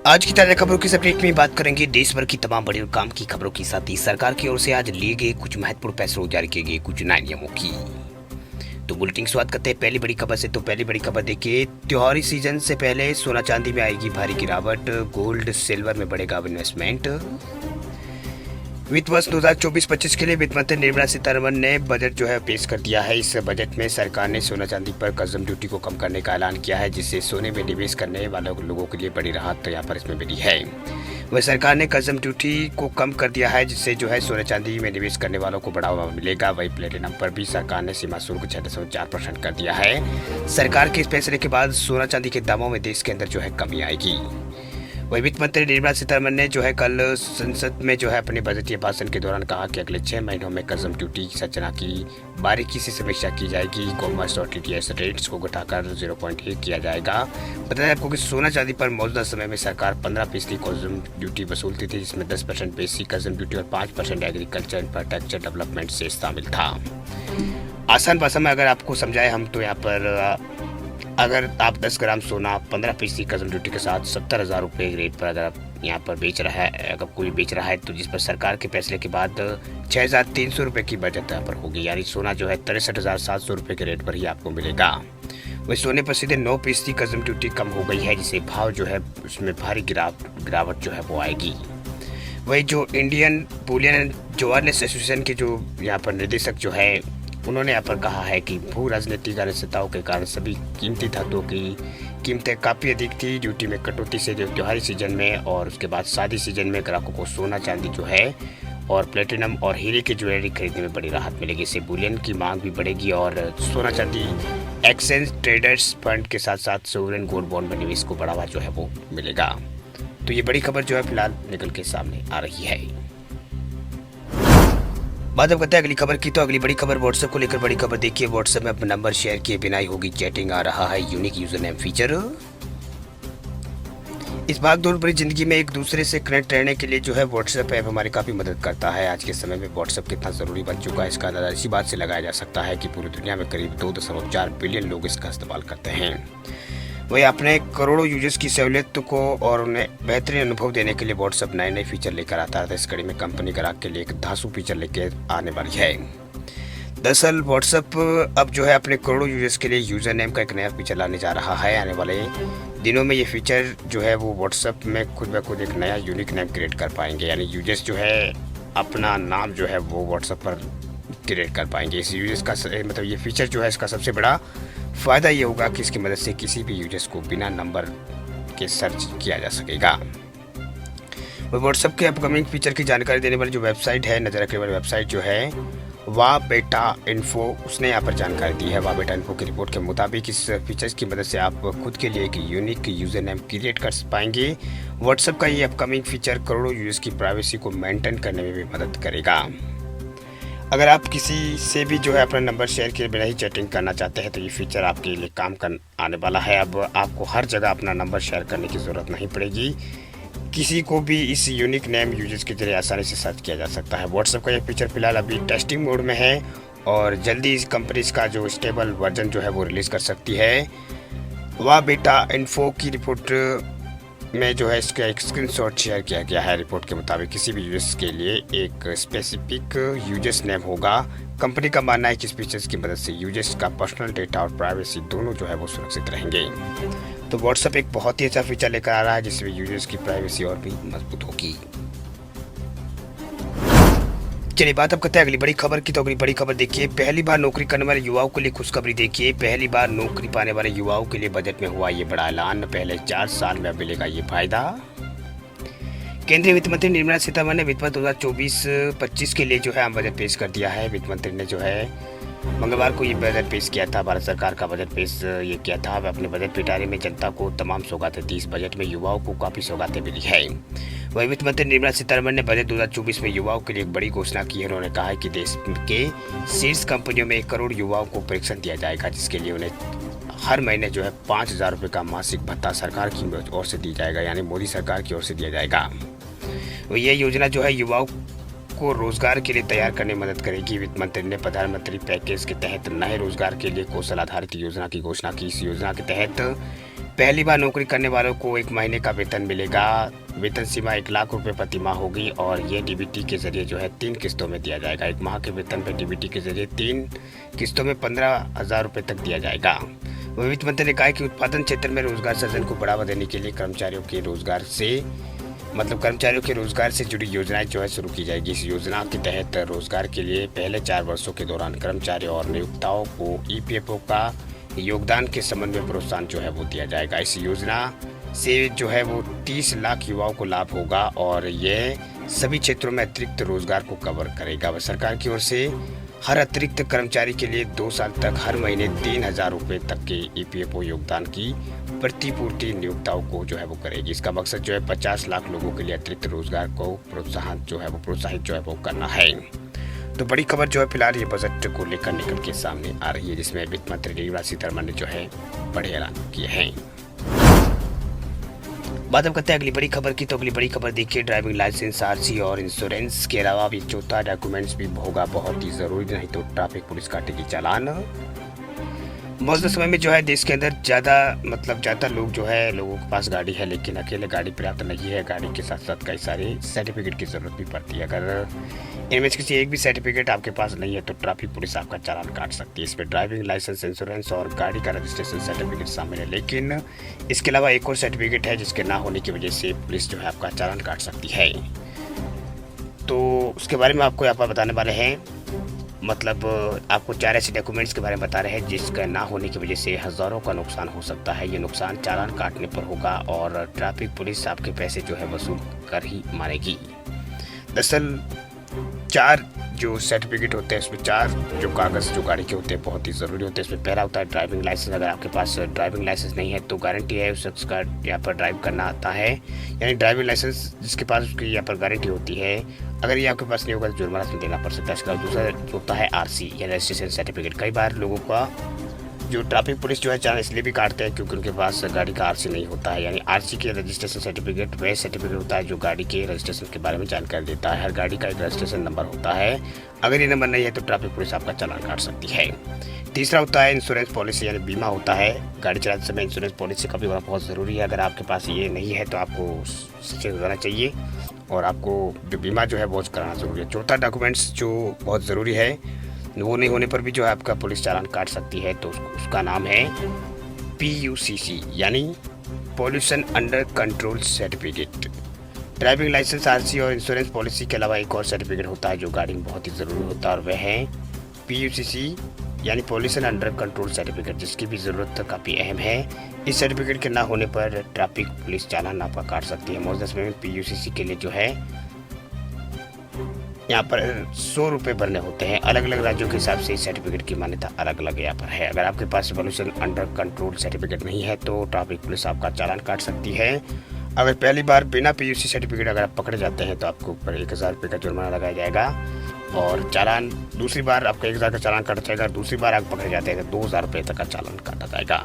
आज की ताजा खबरों की अपडेट में बात करेंगे देश भर की तमाम बड़ी और काम की खबरों के साथ ही सरकार की ओर से आज लिए गए कुछ महत्वपूर्ण फैसलों जारी किए गए कुछ नए नियमों की। तो बुलेटिन की शुरुआत करते हैं पहली बड़ी खबर से। तो पहली बड़ी खबर देखिए, त्योहारी सीजन से पहले सोना चांदी में आएगी भारी गिरावट, गोल्ड सिल्वर में बढ़ेगा इन्वेस्टमेंट। वित्त वर्ष 2024-25 के लिए वित्त मंत्री निर्मला सीतारमण ने बजट पेश कर दिया है। इस बजट में सरकार ने सोना चांदी पर कस्टम ड्यूटी को कम करने का ऐलान किया है, जिससे सोने में निवेश करने वाले लोगों के लिए बड़ी राहत तो यहाँ पर इसमें मिली है। वह सरकार ने कस्टम ड्यूटी को कम कर दिया है, जिससे सोना चांदी में निवेश करने वालों को बढ़ावा मिलेगा। वही प्लेटिनम पर भी सरकार ने सीमा शुल्क 6.4% कर दिया है। सरकार के इस फैसले के बाद सोना चांदी के दामों में देश के अंदर कमी आएगी। वही वित्त मंत्री निर्मला सीतारमण ने कल संसद में अपने बजटीय भाषण के दौरान कहा कि अगले 6 महीनों में कस्टम ड्यूटी संरचना की बारीकी से समीक्षा की जाएगी। कॉमर्स और टीडीएस रेट्स को घटाकर 0.1 किया जाएगा। बताया आपको कि सोना चांदी पर मौजूदा समय में सरकार 15% कस्टम ड्यूटी वसूलती थी, जिसमें 10% बेसिक कस्टम ड्यूटी और 5% एग्रीकल्चर इंफ्रास्ट्रक्चर डेवलपमेंट से शामिल था। आसान भाषा में अगर आपको समझाए हम तो यहाँ पर अगर आप 10 ग्राम सोना 15% कस्टम ड्यूटी के साथ 70,000 रुपये रेट पर अगर आप यहाँ पर बेच रहा है, अगर कोई बेच रहा है, तो जिस पर सरकार के फैसले के बाद 6,300 रुपये की बचत यहाँ पर होगी। यानी सोना 63,700 रुपये के रेट पर ही आपको मिलेगा। वही सोने पर सीधे 9% कस्टम ड्यूटी कम हो गई है, जिससे भाव उसमें भारी गिरावट वो आएगी। वही इंडियन बुलियन ज्वेलर्स एसोसिएशन के यहाँ पर निदेशक उन्होंने यहाँ पर कहा है कि भू राजनीतिक अनिश्चितताओं के कारण सभी कीमती धातुओं की कीमतें काफ़ी अधिक थी। ड्यूटी में कटौती से त्योहारी सीजन में और उसके बाद शादी सीजन में ग्राहकों को सोना चांदी और प्लेटिनम और हीरे की ज्वेलरी खरीदने में बड़ी राहत मिलेगी। इससे बुलियन की मांग भी बढ़ेगी और सोना चांदी एक्सचेंज ट्रेडर्स फंड के साथ साथ सोवरेन गोल्ड बॉन्ड में निवेश को बढ़ावा वो मिलेगा। तो ये बड़ी खबर फिलहाल निकल के सामने आ रही है। बात अब करते हैं अगली खबर की। तो अगली बड़ी खबर व्हाट्सएप को लेकर बड़ी खबर देखिए। व्हाट्सएप में अपना नंबर शेयर किए बिना ही होगी चैटिंग, आ रहा है यूनिक यूजर नेम फीचर। इस भागदौड़ भरी जिंदगी में एक दूसरे से कनेक्ट रहने के लिए व्हाट्सएप ऐप हमारी काफ़ी मदद करता है। आज के समय में व्हाट्सएप कितना ज़रूरी बन चुका है, इसका अंदाजा इसी बात से लगाया जा सकता है कि पूरी दुनिया में करीब 2.4 बिलियन लोग इसका इस्तेमाल करते हैं। वही अपने करोड़ों यूजर्स की सहूलियत को और उन्हें बेहतरीन अनुभव देने के लिए व्हाट्सएप नए फीचर लेकर आता है। इस कड़ी में कंपनी ग्राहक के लिए एक धांसू फीचर लेकर आने वाली है। दरअसल व्हाट्सएप अब अपने करोड़ों यूजर्स के लिए यूजर नेम का एक नया फीचर लाने जा रहा है। आने वाले दिनों में ये फीचर वो व्हाट्सएप में खुद ब खुद एक नया यूनिक नेम क्रिएट कर पाएंगे। यानी यूजर्स अपना नाम वो व्हाट्सएप पर क्रिएट कर पाएंगे। इस यूजर्स का मतलब ये फीचर इसका सबसे बड़ा फ़ायदा ये होगा कि इसकी मदद से किसी भी यूजर्स को बिना नंबर के सर्च किया जा सकेगा। वो व्हाट्सएप के अपकमिंग फीचर की जानकारी देने वाली वेबसाइट है, नज़र रखने वाली वेबसाइट वाह बेटा इन्फो, उसने यहाँ पर जानकारी दी है। वाह बेटा इन्फो की रिपोर्ट के मुताबिक इस फीचर्स की मदद से आप खुद के लिए एक यूनिक यूज़र नेम क्रिएट कर पाएंगे। व्हाट्सएप का ये अपकमिंग फीचर करोड़ों यूजर्स की प्राइवेसी को मेंटेन करने में भी मदद करेगा। अगर आप किसी से भी अपना नंबर शेयर किए बिना ही चैटिंग करना चाहते हैं तो ये फीचर आपके लिए काम कर आने वाला है। अब आपको हर जगह अपना नंबर शेयर करने की ज़रूरत नहीं पड़ेगी। किसी को भी इस यूनिक नेम यूजर्स के जरिए आसानी से सर्च किया जा सकता है। व्हाट्सएप का यह फीचर फिलहाल अभी टेस्टिंग मोड में है और जल्दी इस कंपनी इसका स्टेबल वर्जन वो रिलीज़ कर सकती है। वाह बेटा इन्फो की रिपोर्ट में इसका एक स्क्रीनशॉट शेयर किया गया है। रिपोर्ट के मुताबिक किसी भी यूजर्स के लिए एक स्पेसिफिक यूजर्स नेम होगा। कंपनी का मानना है कि इस फीचर्स की मदद से यूजर्स का पर्सनल डेटा और प्राइवेसी दोनों वो सुरक्षित रहेंगे। तो व्हाट्सएप एक बहुत ही अच्छा फीचर लेकर आ रहा है, जिसमें यूजर्स की प्राइवेसी और भी मजबूत होगी। चलिए बात अब करते हैं अगली बड़ी खबर की। तो अगली बड़ी खबर देखिए, पहली बार नौकरी करने वाले युवाओं के लिए खुशखबरी देखिए। पहली बार नौकरी पाने वाले युवाओं के लिए बजट में हुआ ये बड़ा ऐलान। पहले 4 साल में मिलेगा ये फायदा। केंद्रीय वित्त मंत्री निर्मला सीतारमण ने वित्त वर्ष 2024-25 के लिए आम बजट पेश कर दिया है। वित्त मंत्री ने मंगलवार को ये बजट पेश किया था। भारत सरकार का बजट पेश ये किया था। वह अपने बजट पिटारे में जनता को तमाम सौगातें दी। इस बजट में युवाओं को काफ़ी सौगातें मिली है। वही वित्त मंत्री निर्मला सीतारमण ने बजट 2024 में युवाओं के लिए एक बड़ी घोषणा की है। उन्होंने कहा है कि देश के शीर्ष कंपनियों में 1 करोड़ युवाओं को प्रशिक्षण दिया जाएगा, जिसके लिए उन्हें हर महीने 5,000 रुपये का मासिक भत्ता सरकार की ओर से दी जाएगा, यानी मोदी सरकार की ओर से दिया जाएगा। यह योजना युवाओं को रोजगार के लिए तैयार करने में मदद करेगी। वित्त मंत्री ने प्रधानमंत्री पैकेज के तहत नए रोजगार के लिए कौशल आधारित योजना की घोषणा की। इस योजना के तहत पहली बार नौकरी करने वालों को 1 महीने का वेतन मिलेगा। वेतन सीमा 1 लाख रुपए प्रति माह होगी और ये डीबीटी के जरिए जो है 3 किस्तों में दिया जाएगा। 1 माह के वेतन पर डीबीटी के जरिए 3 किस्तों में 15,000 रुपये तक दिया जाएगा। वित्त मंत्री ने कहा कि उत्पादन क्षेत्र में रोजगार सृजन को बढ़ावा देने के लिए कर्मचारियों के रोजगार से जुड़ी योजनाएं जो है शुरू की जाएगी। इस योजना के तहत रोजगार के लिए पहले 4 वर्षों के दौरान कर्मचारियों और नियोक्ताओं को ईपीएफओ का योगदान के संबंध में प्रोत्साहन जो है वो दिया जाएगा। इस योजना से जो है वो 30 लाख युवाओं को लाभ होगा और ये सभी क्षेत्रों में अतिरिक्त रोजगार को कवर करेगा। वह सरकार की ओर से हर अतिरिक्त कर्मचारी के लिए 2 साल तक हर महीने 3,000 रुपये तक के ईपीएफओ योगदान की प्रतिपूर्ति नियोक्ताओं को जो है वो करेगी। इसका मकसद जो है 50 लाख लोगों के लिए अतिरिक्त रोजगार को प्रोत्साहित जो है वो करना है। तो बड़ी खबर जो है फिलहाल ये बजट को लेकर निकल के सामने आ रही है, जिसमें वित्त मंत्री निर्मला सीतारमण ने जो है बड़े ऐलान किए हैं। बात हम करते हैं अगली बड़ी खबर की। तो अगली बड़ी खबर देखिए, ड्राइविंग लाइसेंस, आरसी और इंश्योरेंस के अलावा भी चौथा डॉक्यूमेंट्स भी होगा बहुत ही जरूरी, नहीं तो ट्रैफिक पुलिस काटेगी चालान। मौजूदा समय में जो है देश के अंदर ज़्यादा लोग जो है लोगों के पास गाड़ी है, लेकिन अकेले गाड़ी पर्याप्त नहीं है। गाड़ी के साथ साथ कई सारे सर्टिफिकेट की ज़रूरत भी पड़ती है। अगर इनमें से किसी एक भी सर्टिफिकेट आपके पास नहीं है तो ट्रैफिक पुलिस आपका चालान काट सकती है। इसमें ड्राइविंग लाइसेंस, इंश्योरेंस और गाड़ी का रजिस्ट्रेशन सर्टिफिकेट शामिल है, लेकिन इसके अलावा एक और सर्टिफिकेट है जिसके ना होने की वजह से पुलिस जो है आपका चालान काट सकती है। तो उसके बारे में आपको यहाँ पर बताने वाले हैं, आपको 4 ऐसे डॉक्यूमेंट्स के बारे में बता रहे हैं जिसका ना होने की वजह से हज़ारों का नुकसान हो सकता है। ये नुकसान चालान काटने पर होगा और ट्रैफिक पुलिस आपके पैसे जो है वसूल कर ही मारेगी। दरअसल 4 जो सर्टिफिकेट होते हैं उसमें 4 जो कागज़ जो गाड़ी के होते हैं बहुत ही ज़रूरी होते हैं। इसमें पहला होता है ड्राइविंग लाइसेंस। अगर आपके पास ड्राइविंग लाइसेंस नहीं है तो गारंटी है उस शख्स का यहाँ पर ड्राइव करना आता है, यानी ड्राइविंग लाइसेंस जिसके पास उसकी यहाँ पर गारंटी होती है। अगर ये आपके पास नहीं होगा तो जुर्माना से देना पड़ सकता है। इसके बाद दूसरा जो होता है आरसी या रजिस्ट्रेशन सर्टिफिकेट। कई बार लोगों का जो ट्रैफिक पुलिस जो है चालान इसलिए भी काटते हैं क्योंकि उनके पास गाड़ी का आरसी नहीं होता है, यानी आरसी के रजिस्ट्रेशन सर्टिफिकेट वह सर्टिफिकेट होता है जो गाड़ी के रजिस्ट्रेशन के बारे में जानकारी देता है। हर गाड़ी का एक रजिस्ट्रेशन नंबर होता है, अगर ये नंबर नहीं है तो ट्रैफिक पुलिस आपका चालान काट सकती है। तीसरा होता है इंश्योरेंस पॉलिसी, यानी बीमा होता है। गाड़ी चलाते समय इंश्योरेंस पॉलिसी का भी होना बहुत ज़रूरी है। अगर आपके पास ये नहीं है तो आपको सचेत हो जाना चाहिए और आपको जो बीमा जो है वो कराना ज़रूरी है। चौथा डॉक्यूमेंट्स जो बहुत ज़रूरी है वो नहीं होने पर भी जो है आपका पुलिस चालान काट सकती है, तो उसका नाम है PUCC, यानी pollution under control certificate. Driving licence, RC और इंश्योरेंस पॉलिसी के अलावा एक और सर्टिफिकेट होता है जो गाड़ी में बहुत ही ज़रूरी होता है और वह है PUCC, यानी पॉल्यूशन अंडर कंट्रोल सर्टिफिकेट, जिसकी भी ज़रूरत काफ़ी अहम है। इस सर्टिफिकेट के ना होने पर ट्रैफिक पुलिस चालान आपका काट सकती है। मौजूदा समय में PUCC के लिए जो है यहाँ पर 100 रुपये भरने होते हैं। अलग अलग राज्यों के हिसाब से इस सर्टिफिकेट की मान्यता अलग अलग यहाँ पर है। अगर आपके पास पॉल्यूशन अंडर कंट्रोल सर्टिफिकेट नहीं है तो ट्रैफिक पुलिस आपका चालान काट सकती है। अगर पहली बार बिना PUC सर्टिफिकेट अगर आप पकड़े जाते हैं तो आपको ऊपर 1,000 रुपये का जुर्माना लगाया जाएगा और चालान दूसरी बार आपका 1,000 का चालान काटा जाएगा। दूसरी बार आप पकड़े जाते हैं तो 2,000 रुपये तक का चालान काटा जाएगा।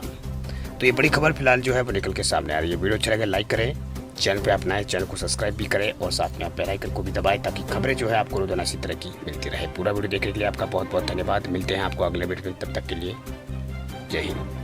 तो ये बड़ी खबर फिलहाल जो है वो निकल के सामने आ रही है। वीडियो अच्छा लगे लाइक करें, चैनल पे आप नए चैनल को सब्सक्राइब भी करें और साथ में आप बेल आइकन को भी दबाएं ताकि खबरें जो है आपको रोजाना इसी तरह की मिलती रहे। पूरा वीडियो देखने के लिए आपका बहुत बहुत धन्यवाद। मिलते हैं आपको अगले वीडियो में, तब तक के लिए जय हिंद।